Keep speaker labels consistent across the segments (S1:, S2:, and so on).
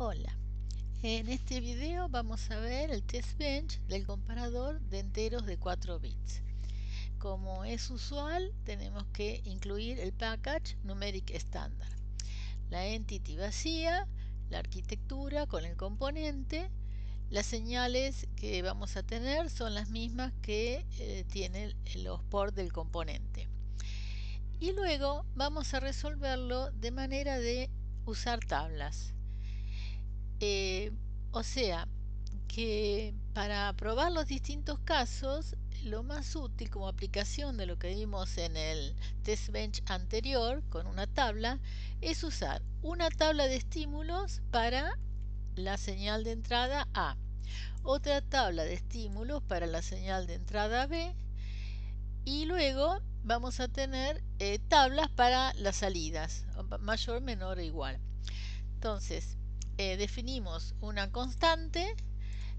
S1: Hola, en este video vamos a ver el test bench del comparador de enteros de 4 bits. Como es usual, tenemos que incluir el package numeric standard, la entity vacía, la arquitectura con el componente. Las señales que vamos a tener son las mismas que tienen los ports del componente. Y luego vamos a resolverlo de manera de usar tablas. O sea, que para probar los distintos casos, lo más útil como aplicación de lo que vimos en el test bench anterior con una tabla es usar una tabla de estímulos para la señal de entrada A, otra tabla de estímulos para la señal de entrada B y luego vamos a tener tablas para las salidas, mayor, menor o igual. Entonces, definimos una constante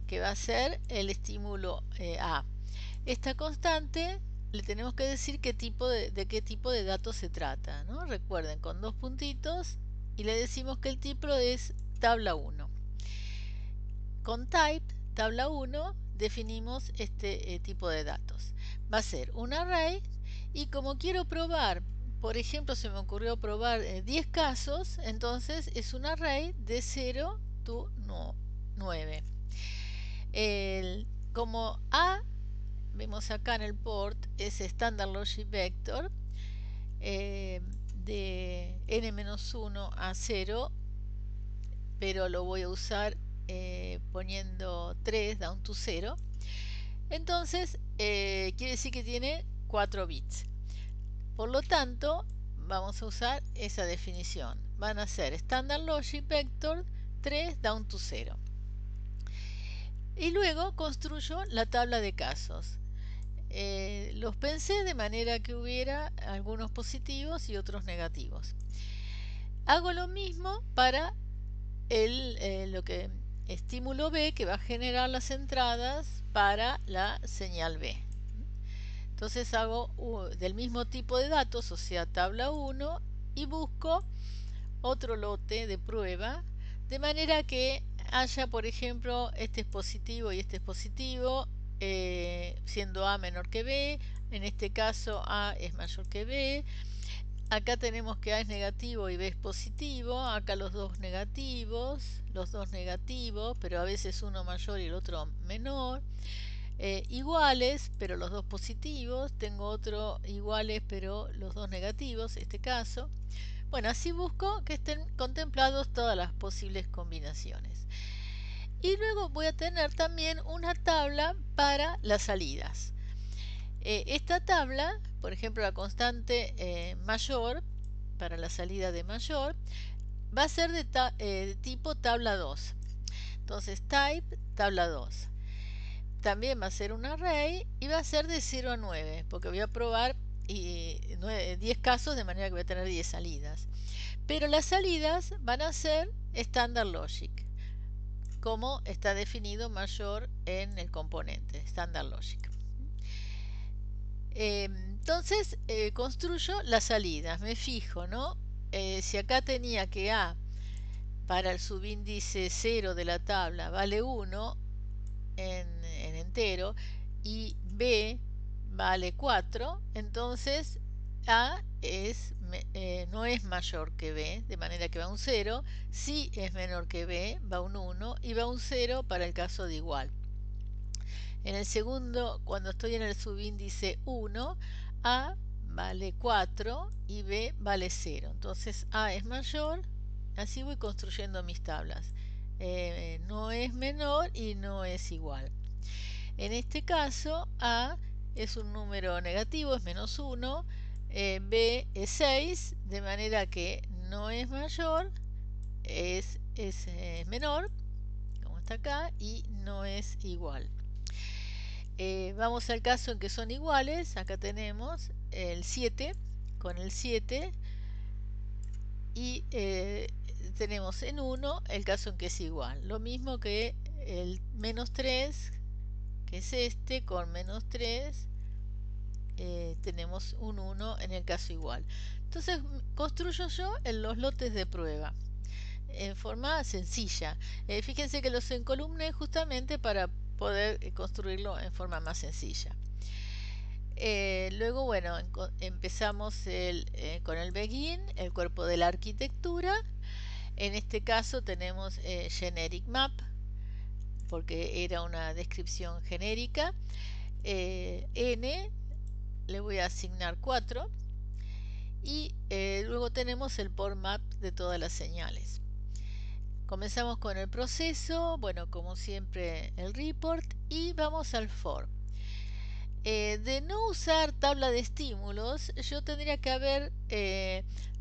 S1: que va a ser el estímulo A. Esta constante le tenemos que decir de qué tipo de datos se trata, ¿no? Recuerden, con dos puntitos y le decimos que el tipo es tabla 1. Con type, tabla 1, definimos este tipo de datos. Va a ser un array y como quiero probar, por ejemplo, se me ocurrió probar 10 casos, entonces es un array de 0 to 9. Como A, vemos acá en el port, es Standard Logic Vector de n-1 a 0, pero lo voy a usar poniendo 3 down to 0. Entonces, quiere decir que tiene 4 bits. Por lo tanto, vamos a usar esa definición. Van a ser Standard Logic Vector 3 down to 0. Y luego construyo la tabla de casos. Los pensé de manera que hubiera algunos positivos y otros negativos. Hago lo mismo para lo que estímulo B, que va a generar las entradas para la señal B. Entonces hago del mismo tipo de datos, o sea, tabla 1, y busco otro lote de prueba, de manera que haya, por ejemplo, este es positivo y este es positivo, siendo A menor que B. En este caso A es mayor que B. Acá tenemos que A es negativo y B es positivo. Acá los dos negativos, pero a veces uno mayor y el otro menor. Iguales, pero los dos positivos. Tengo otro iguales, pero los dos negativos, este caso. Bueno, así busco que estén contemplados todas las posibles combinaciones. Y luego voy a tener también una tabla para las salidas. Esta tabla, por ejemplo, la constante mayor, para la salida de mayor, va a ser de tipo tabla 2. Entonces, type tabla 2. También va a ser un array y va a ser de 0 a 9, porque voy a probar 10 casos, de manera que voy a tener 10 salidas. Pero las salidas van a ser Standard Logic, como está definido mayor en el componente Standard Logic. Entonces construyo las salidas, me fijo, ¿no? Si acá tenía que A para el subíndice 0 de la tabla vale 1 en entero y B vale 4, entonces A no es mayor que B, de manera que va un 0. Si es menor que B, va un 1 y va un 0 para el caso de igual. En el segundo, cuando estoy en el subíndice 1, A vale 4 y B vale 0. Entonces A es mayor, así voy construyendo mis tablas. No es menor y no es igual. En este caso, A es un número negativo, es menos 1, B es 6, de manera que no es mayor, es menor, como está acá, y no es igual. Vamos al caso en que son iguales. Acá tenemos el 7 con el 7 y tenemos en 1 el caso en que es igual. Lo mismo que el menos 3, que es este, con menos 3 tenemos un 1 en el caso igual. Entonces construyo yo en los lotes de prueba. en forma sencilla. Fíjense que los encolumné justamente para poder construirlo en forma más sencilla. Luego, bueno, empezamos con el begin, el cuerpo de la arquitectura. En este caso tenemos generic map, porque era una descripción genérica. N, le voy a asignar 4. Y luego tenemos el port map de todas las señales. Comenzamos con el proceso, bueno, como siempre el report, y vamos al for. De no usar tabla de estímulos, yo tendría que haber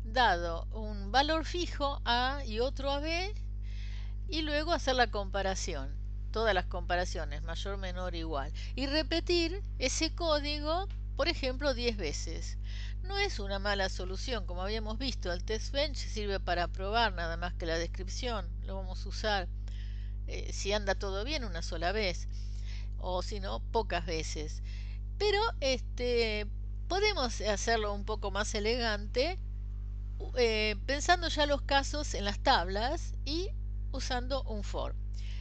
S1: dado un valor fijo A y otro a B, y luego hacer la comparación, todas las comparaciones, mayor, menor, igual, y repetir ese código, por ejemplo, 10 veces. No es una mala solución, como habíamos visto, el test bench sirve para probar nada más que la descripción, lo vamos a usar si anda todo bien una sola vez, o si no, pocas veces. Pero podemos hacerlo un poco más elegante, pensando ya los casos en las tablas y usando un for.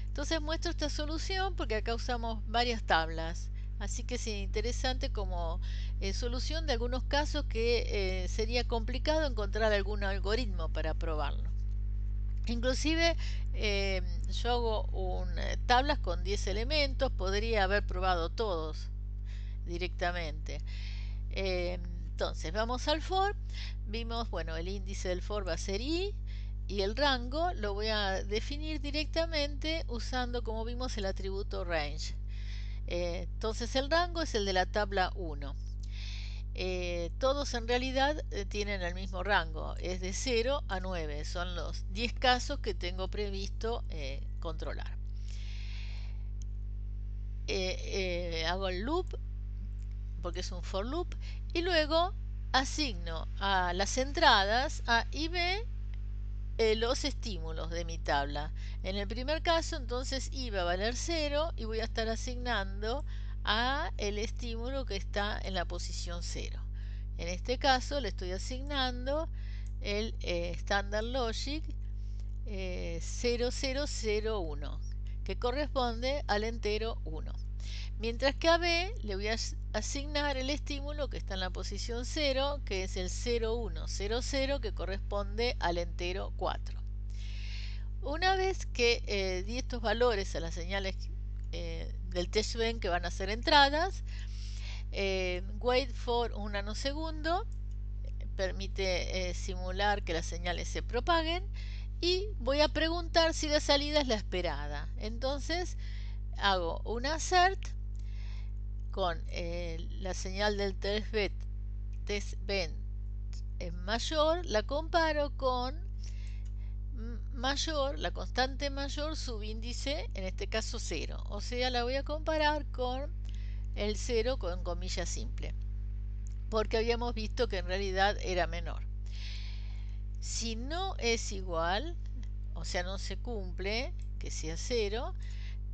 S1: Entonces muestro esta solución porque acá usamos varias tablas, así que es interesante como solución de algunos casos que sería complicado encontrar algún algoritmo para probarlo. Inclusive yo hago tablas con 10 elementos, podría haber probado todos directamente. Entonces vamos al for, vimos, bueno, el índice del for va a ser i, y el rango lo voy a definir directamente usando, como vimos, el atributo range. Entonces el rango es el de la tabla 1. Todos en realidad tienen el mismo rango, es de 0 a 9, son los 10 casos que tengo previsto controlar. Hago el loop, porque es un for loop, y luego asigno a las entradas A y B los estímulos de mi tabla. En el primer caso, entonces I va a valer 0 y voy a estar asignando a el estímulo que está en la posición 0. En este caso le estoy asignando el Standard Logic 0001, que corresponde al entero 1. Mientras que a B le voy a asignar el estímulo que está en la posición 0, que es el 0100, que corresponde al entero 4. Una vez que di estos valores a las señales del testbench que van a ser entradas, wait for un nanosegundo, permite simular que las señales se propaguen, y voy a preguntar si la salida es la esperada. Entonces hago un assert con la señal del testbench mayor, la comparo con mayor, la constante mayor subíndice, en este caso 0. O sea, la voy a comparar con el 0 con comilla simple, porque habíamos visto que en realidad era menor. Si no es igual, o sea, no se cumple que sea 0,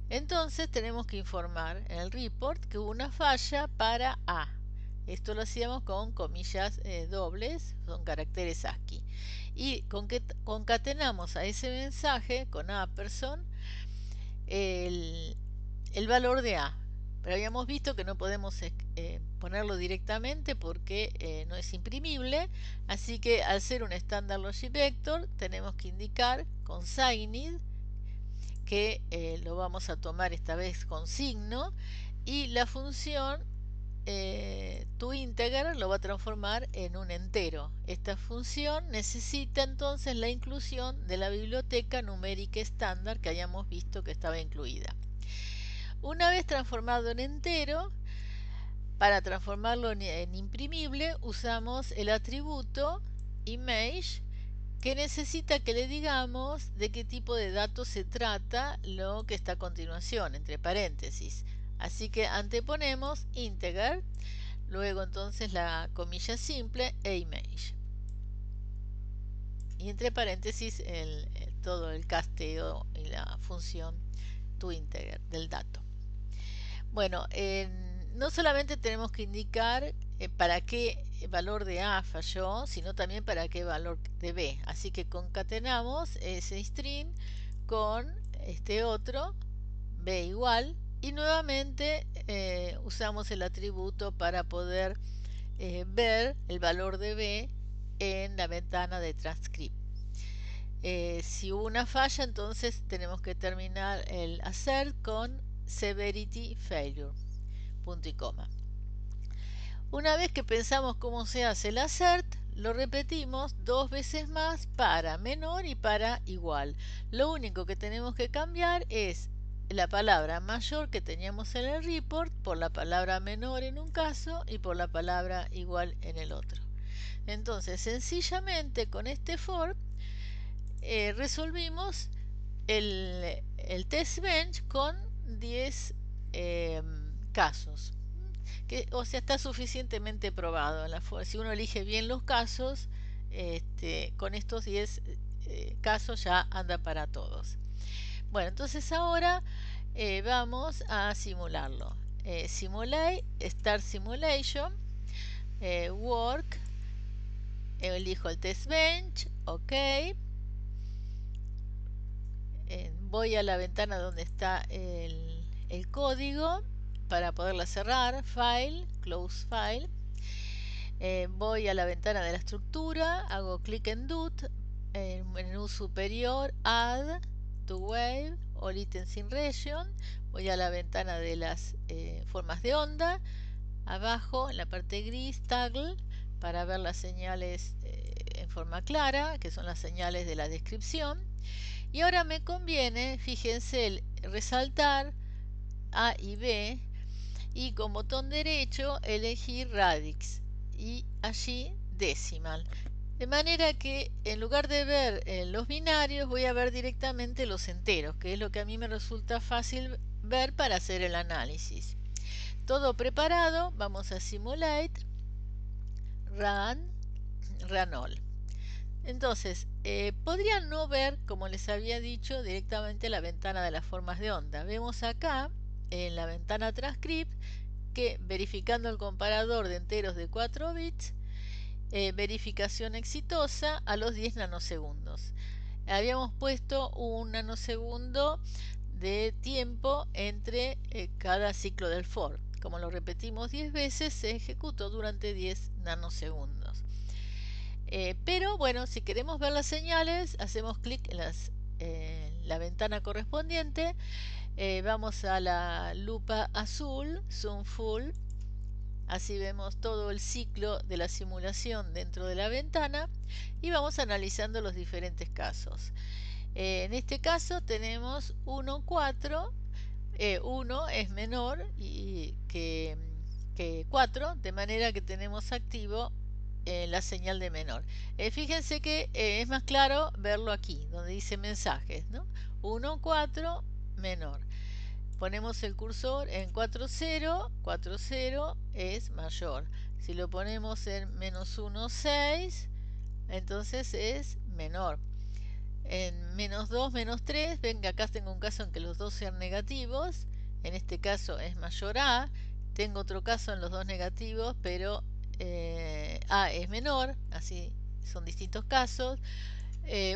S1: entonces tenemos que informar en el report que hubo una falla para A. Esto lo hacíamos con comillas dobles, son caracteres ASCII. Y concatenamos a ese mensaje con A person el valor de A. Pero habíamos visto que no podemos ponerlo directamente porque no es imprimible, así que al ser un Standard Logic Vector tenemos que indicar con signed, que lo vamos a tomar esta vez con signo, y la función toInteger lo va a transformar en un entero. Esta función necesita entonces la inclusión de la biblioteca numérica estándar que hayamos visto que estaba incluida. Una vez transformado en entero, para transformarlo en imprimible usamos el atributo image, que necesita que le digamos de qué tipo de datos se trata lo que está a continuación, entre paréntesis. Así que anteponemos integer, luego entonces la comilla simple e image. Y entre paréntesis todo el casteo y la función toInteger del dato. Bueno, no solamente tenemos que indicar para qué valor de A falló, sino también para qué valor de B. Así que concatenamos ese string con este otro, B igual, y nuevamente usamos el atributo para poder ver el valor de B en la ventana de transcript. Si hubo una falla, entonces tenemos que terminar el assert con severity failure, punto y coma. Una vez que pensamos cómo se hace el assert, lo repetimos 2 veces más para menor y para igual. Lo único que tenemos que cambiar es la palabra mayor que teníamos en el report por la palabra menor en un caso y por la palabra igual en el otro. Entonces, sencillamente con este for resolvimos el test bench con 10 casos. O sea, está suficientemente probado. Si uno elige bien los casos, con estos 10 casos ya anda para todos. Bueno, entonces ahora vamos a simularlo. Simulate, Start Simulation, Work, elijo el test bench, ok. Voy a la ventana donde está el código para poderla cerrar, File, Close File. Voy a la ventana de la estructura, hago clic en Dot, en el menú superior, Add, To Wave, All Items in Region. Voy a la ventana de las formas de onda, abajo en la parte gris, Toggle, para ver las señales en forma clara, que son las señales de la descripción. Y ahora me conviene, fíjense, resaltar A y B y con botón derecho elegir radix y allí decimal. De manera que en lugar de ver los binarios voy a ver directamente los enteros, que es lo que a mí me resulta fácil ver para hacer el análisis. Todo preparado, vamos a Simulate, Run, Run All. Entonces, podrían no ver, como les había dicho, directamente la ventana de las formas de onda. Vemos acá, en la ventana transcript, que verificando el comparador de enteros de 4 bits, verificación exitosa a los 10 nanosegundos. Habíamos puesto un nanosegundo de tiempo entre cada ciclo del for. Como lo repetimos 10 veces, se ejecutó durante 10 nanosegundos. Pero bueno, si queremos ver las señales, hacemos clic en la ventana correspondiente, vamos a la lupa azul, zoom full, así vemos todo el ciclo de la simulación dentro de la ventana y vamos analizando los diferentes casos. En este caso tenemos 1, 4, 1 es menor que 4, de manera que tenemos activo la señal de menor. Fíjense que es más claro verlo aquí, donde dice mensajes, ¿no? 1, 4, menor. Ponemos el cursor en 4, 0, 4, 0 es mayor. Si lo ponemos en menos 1, 6, entonces es menor. En menos 2, menos 3, ven que acá tengo un caso en que los dos sean negativos, en este caso es mayor a. Tengo otro caso en los dos negativos, pero A es menor, así son distintos casos.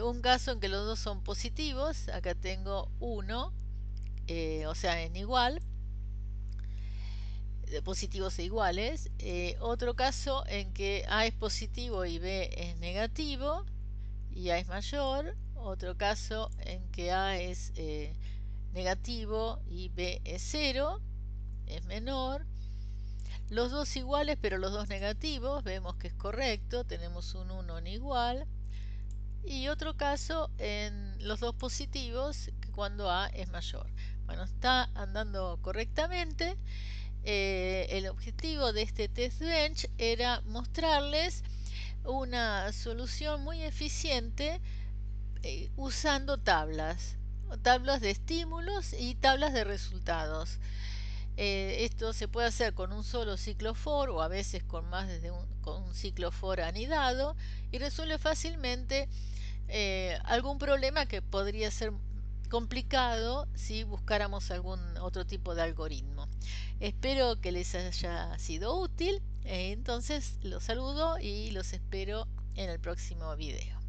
S1: Un caso en que los dos son positivos, acá tengo 1, o sea en igual, positivos e iguales. Otro caso en que A es positivo y B es negativo y A es mayor. Otro caso en que A es negativo y B es 0, es menor. Los dos iguales pero los dos negativos, vemos que es correcto, tenemos un 1 en igual. Y otro caso en los dos positivos, cuando A es mayor. Bueno, está andando correctamente. El objetivo de este test bench era mostrarles una solución muy eficiente usando tablas de estímulos y tablas de resultados. Esto se puede hacer con un solo ciclo for o a veces con más de con un ciclo for anidado y resuelve fácilmente algún problema que podría ser complicado si buscáramos algún otro tipo de algoritmo. Espero que les haya sido útil. Entonces los saludo y los espero en el próximo video.